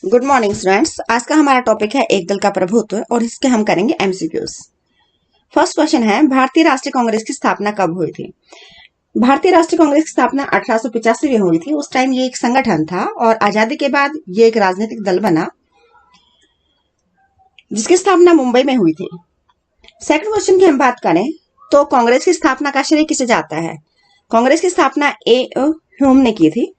Good morning students. आज का हमारा टॉपिक है एक दल का प्रभुत्व और इसके हम करेंगे एमसीक्यूज। फर्स्ट क्वेश्चन है, भारतीय राष्ट्रीय कांग्रेस की स्थापना कब हुई थी? भारतीय राष्ट्रीय कांग्रेस की स्थापना 1885 में हुई थी। उस टाइम ये एक संगठन था और आजादी के बाद ये एक राजनीतिक दल बना जिसकी स्थापना मुंबई में हुई थी। सेकंड क्वेश्चन की हम बात करें तो कांग्रेस की स्थापना का श्रेय किसे जाता है? कांग्रेस की स्थापना ह्यूम ने की थी।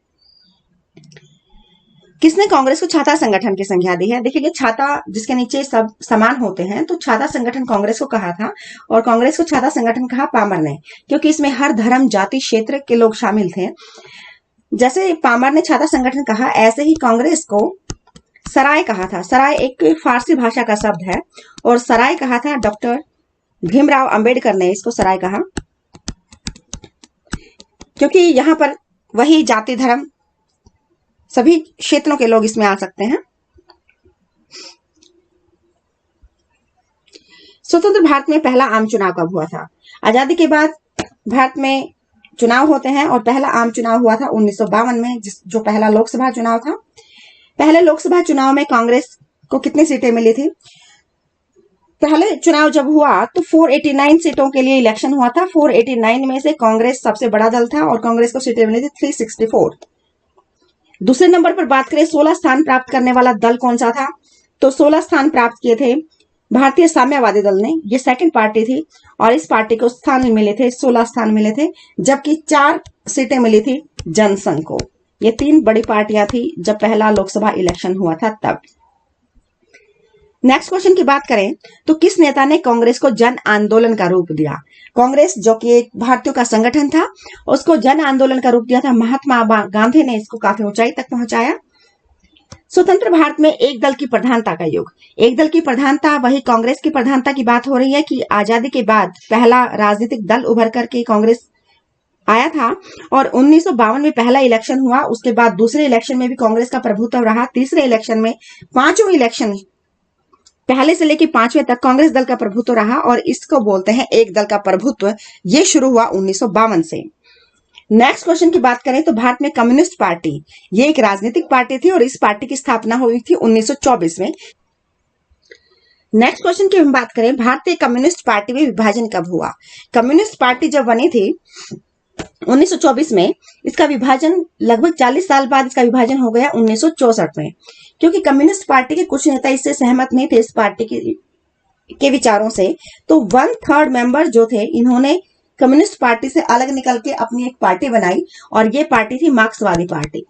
किसने कांग्रेस को छाता संगठन की संज्ञा दी है? देखिए, छाता जिसके नीचे सब समान होते हैं तो छाता संगठन कांग्रेस को कहा था और कांग्रेस को छाता संगठन कहा पामर ने, क्योंकि इसमें हर धर्म जाति क्षेत्र के लोग शामिल थे। जैसे पामर ने छाता संगठन कहा, ऐसे ही कांग्रेस को सराय कहा था। सराय एक फारसी भाषा का शब्द है और सराय कहा था डॉक्टर भीमराव अंबेडकर ने इसको सराय कहा, क्योंकि यहाँ पर वही जाति धर्म सभी क्षेत्रों के लोग इसमें आ सकते हैं। स्वतंत्र भारत में पहला आम चुनाव कब हुआ था? आजादी के बाद भारत में चुनाव होते हैं और पहला आम चुनाव हुआ था 1952 में, जो पहला लोकसभा चुनाव था। पहले लोकसभा चुनाव में कांग्रेस को कितनी सीटें मिली थी? पहले चुनाव जब हुआ तो 489 सीटों के लिए इलेक्शन हुआ था। 489 में से कांग्रेस सबसे बड़ा दल था और कांग्रेस को सीटें मिली थी 364। दूसरे नंबर पर बात करें 16 स्थान प्राप्त करने वाला दल कौन सा था? तो 16 स्थान प्राप्त किए थे भारतीय साम्यवादी दल ने। ये सेकंड पार्टी थी और इस पार्टी को स्थान मिले थे 16 स्थान मिले थे, जबकि 4 सीटें मिली थी जनसंघ को। ये 3 बड़ी पार्टियां थी जब पहला लोकसभा इलेक्शन हुआ था तब। नेक्स्ट क्वेश्चन की बात करें तो किस नेता ने कांग्रेस को जन आंदोलन का रूप दिया? कांग्रेस जो कि एक भारतीयों का संगठन था, उसको जन आंदोलन का रूप दिया था महात्मा गांधी ने। इसको काफी ऊंचाई तक पहुंचाया। स्वतंत्र भारत में एक दल की प्रधानता का युग। एक दल की प्रधानता, वही कांग्रेस की प्रधानता की बात हो रही है कि आजादी के बाद पहला राजनीतिक दल उभर करके कांग्रेस आया था और 1952 में पहला इलेक्शन हुआ। उसके बाद दूसरे इलेक्शन में भी कांग्रेस का प्रभुत्व रहा। तीसरे इलेक्शन में, पांचवें इलेक्शन पहले से लेकर 5वें तक कांग्रेस दल का प्रभुत्व रहा और इसको बोलते हैं एक दल का प्रभुत्व। ये शुरू हुआ 1952 से। नेक्स्ट क्वेश्चन की बात करें तो भारत में कम्युनिस्ट पार्टी, ये एक राजनीतिक पार्टी थी और इस पार्टी की स्थापना हुई थी 1924 में। नेक्स्ट क्वेश्चन की हम बात करें, भारतीय कम्युनिस्ट पार्टी में विभाजन कब हुआ? कम्युनिस्ट पार्टी जब बनी थी 1924 में, इसका विभाजन लगभग 40 साल बाद इसका विभाजन हो गया 1964 में, क्योंकि कम्युनिस्ट पार्टी के कुछ नेता इससे सहमत नहीं थे इस पार्टी के विचारों से। तो 1/3 मेंबर जो थे, इन्होंने कम्युनिस्ट पार्टी से अलग निकल के अपनी एक पार्टी बनाई और ये पार्टी थी मार्क्सवादी पार्टी।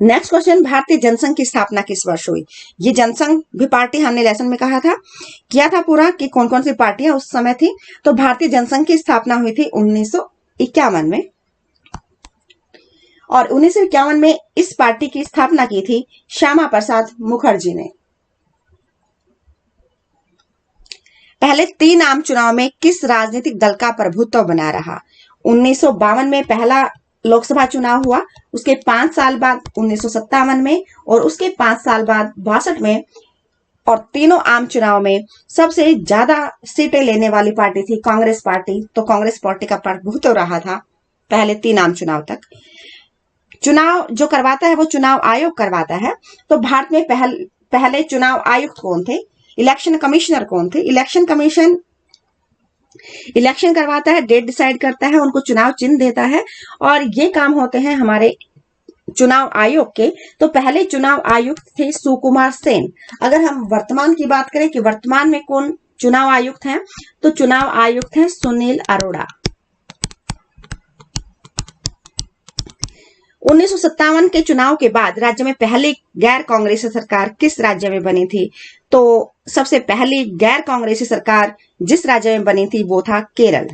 नेक्स्ट क्वेश्चन, भारतीय जनसंघ की स्थापना किस वर्ष हुई? ये जनसंघ भी पार्टी हमने लेसन में कहा था, किया था पूरा कि कौन कौन सी पार्टियां उस समय थी। तो भारतीय जनसंघ की स्थापना हुई थी 1951 में और 1951 में इस पार्टी की स्थापना की थी श्यामा प्रसाद मुखर्जी ने। पहले 3 आम चुनाव में किस राजनीतिक दल का प्रभुत्व बना रहा? 1952 में पहला लोकसभा चुनाव हुआ, उसके 5 साल बाद 1957 में और उसके 5 साल बाद 62 में, और तीनों आम चुनाव में सबसे ज्यादा सीटें लेने वाली पार्टी थी कांग्रेस पार्टी। तो कांग्रेस पार्टी का प्रभुत्व रहा था पहले 3 आम चुनाव तक। चुनाव जो करवाता है वो चुनाव आयोग करवाता है। तो भारत में पहले चुनाव आयुक्त कौन थे? इलेक्शन कमिश्नर कौन थे? इलेक्शन कमीशन इलेक्शन करवाता है, डेट डिसाइड करता है, उनको चुनाव चिन्ह देता है और ये काम होते हैं हमारे चुनाव आयोग के। तो पहले चुनाव आयुक्त थे सुकुमार सेन। अगर हम वर्तमान की बात करें कि वर्तमान में कौन चुनाव आयुक्त हैं, तो चुनाव आयुक्त हैं सुनील अरोड़ा। 1957 के चुनाव के बाद राज्य में पहली गैर कांग्रेसी सरकार किस राज्य में बनी थी? तो सबसे पहली गैर कांग्रेसी सरकार जिस राज्य में बनी थी वो था केरल।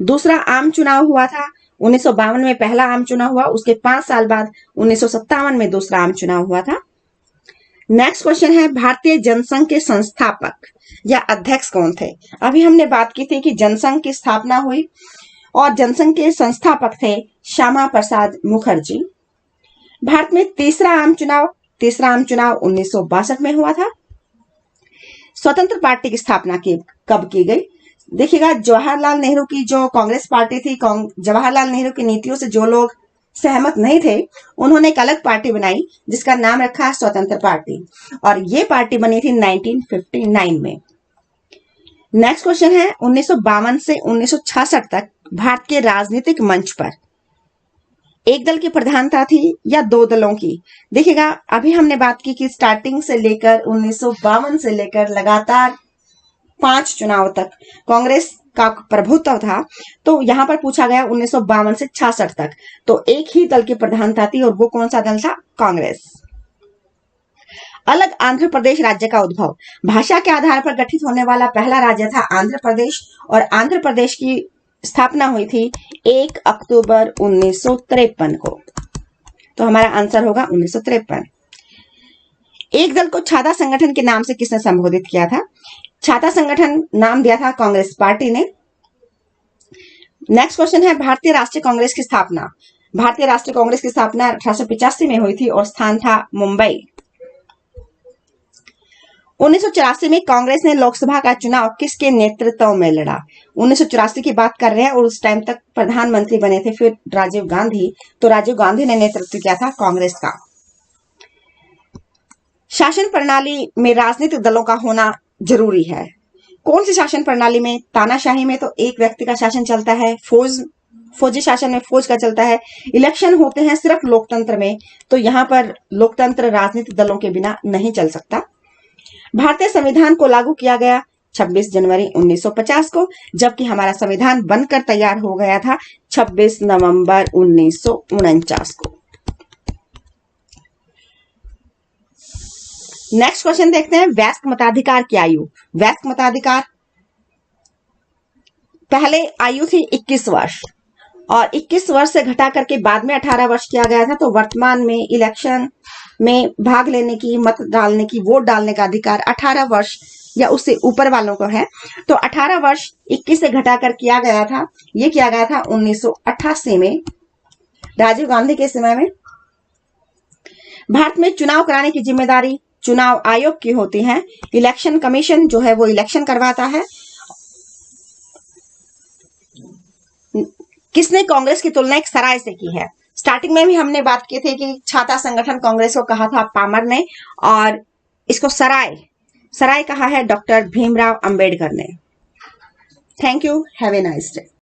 दूसरा आम चुनाव हुआ था 1952 में, पहला आम चुनाव हुआ, उसके 5 साल बाद 1957 में दूसरा आम चुनाव हुआ था। नेक्स्ट क्वेश्चन है, भारतीय जनसंघ के संस्थापक या अध्यक्ष कौन थे? अभी हमने बात की थी कि जनसंघ की स्थापना हुई और जनसंघ के संस्थापक थे श्यामा प्रसाद मुखर्जी। भारत में तीसरा आम चुनाव 1962 में हुआ था। स्वतंत्र पार्टी की स्थापना कब की गई? देखिएगा, जवाहरलाल नेहरू की जो कांग्रेस पार्टी थी, जवाहरलाल नेहरू की नीतियों से जो लोग सहमत नहीं थे, उन्होंने एक अलग पार्टी बनाई जिसका नाम रखा स्वतंत्र पार्टी, और ये पार्टी बनी थी 1959 में। नेक्स्ट क्वेश्चन है 1952 से 1966 तक भारत के राजनीतिक मंच पर एक दल की प्रधानता थी या दो दलों की? देखिएगा, अभी हमने बात की कि स्टार्टिंग से लेकर 1952 से लेकर लगातार 5 चुनाव तक कांग्रेस का प्रभुत्व था। तो यहां पर पूछा गया 1952 से 66 तक, तो एक ही दल की प्रधानता थी, और वो कौन सा दल था? कांग्रेस। अलग आंध्र प्रदेश राज्य का उद्भव। भाषा के आधार पर गठित होने वाला पहला राज्य था आंध्र प्रदेश, और आंध्र प्रदेश की स्थापना हुई थी 1 अक्टूबर 1953 को। तो हमारा आंसर होगा 1953। एक दल को छाता संगठन के नाम से किसने संबोधित किया था? छाता संगठन नाम दिया था कांग्रेस पार्टी ने। नेक्स्ट क्वेश्चन है भारतीय राष्ट्रीय कांग्रेस की स्थापना। भारतीय राष्ट्रीय कांग्रेस की स्थापना 1885 में हुई थी और स्थान था मुंबई। 1984 में कांग्रेस ने लोकसभा का चुनाव किसके नेतृत्व में लड़ा? 1984 की बात कर रहे हैं, और उस टाइम तक प्रधानमंत्री बने थे फिर राजीव गांधी, तो राजीव गांधी ने नेतृत्व किया था कांग्रेस का। शासन प्रणाली में राजनीतिक दलों का होना जरूरी है। कौन सी शासन प्रणाली में? तानाशाही में तो एक व्यक्ति का शासन चलता है, फौजी शासन में फौज का चलता है, इलेक्शन होते हैं सिर्फ लोकतंत्र में, तो यहाँ पर लोकतंत्र राजनीतिक दलों के बिना नहीं चल सकता। भारतीय संविधान को लागू किया गया 26 जनवरी 1950 को, जबकि हमारा संविधान बनकर तैयार हो गया था 26 नवंबर 1949 को। नेक्स्ट क्वेश्चन देखते हैं, वयस्क मताधिकार की आयु। वयस्क मताधिकार पहले आयु थी 21 वर्ष, और 21 वर्ष से घटा करके बाद में 18 वर्ष किया गया था। तो वर्तमान में इलेक्शन में भाग लेने की, मत डालने की, वोट डालने का अधिकार 18 वर्ष या उससे ऊपर वालों को है। तो 18 वर्ष 21 से घटा कर किया गया था, ये किया गया था 1988 में, राजीव गांधी के समय में। भारत में चुनाव कराने की जिम्मेदारी चुनाव आयोग की होती है। इलेक्शन कमीशन जो है वो इलेक्शन करवाता है। किसने कांग्रेस की तुलना एक सराय से की है? स्टार्टिंग में भी हमने बात की थी कि छाता संगठन कांग्रेस को कहा था पामर ने, और इसको सराय कहा है डॉक्टर भीमराव अंबेडकर ने। Thank you, have a nice day.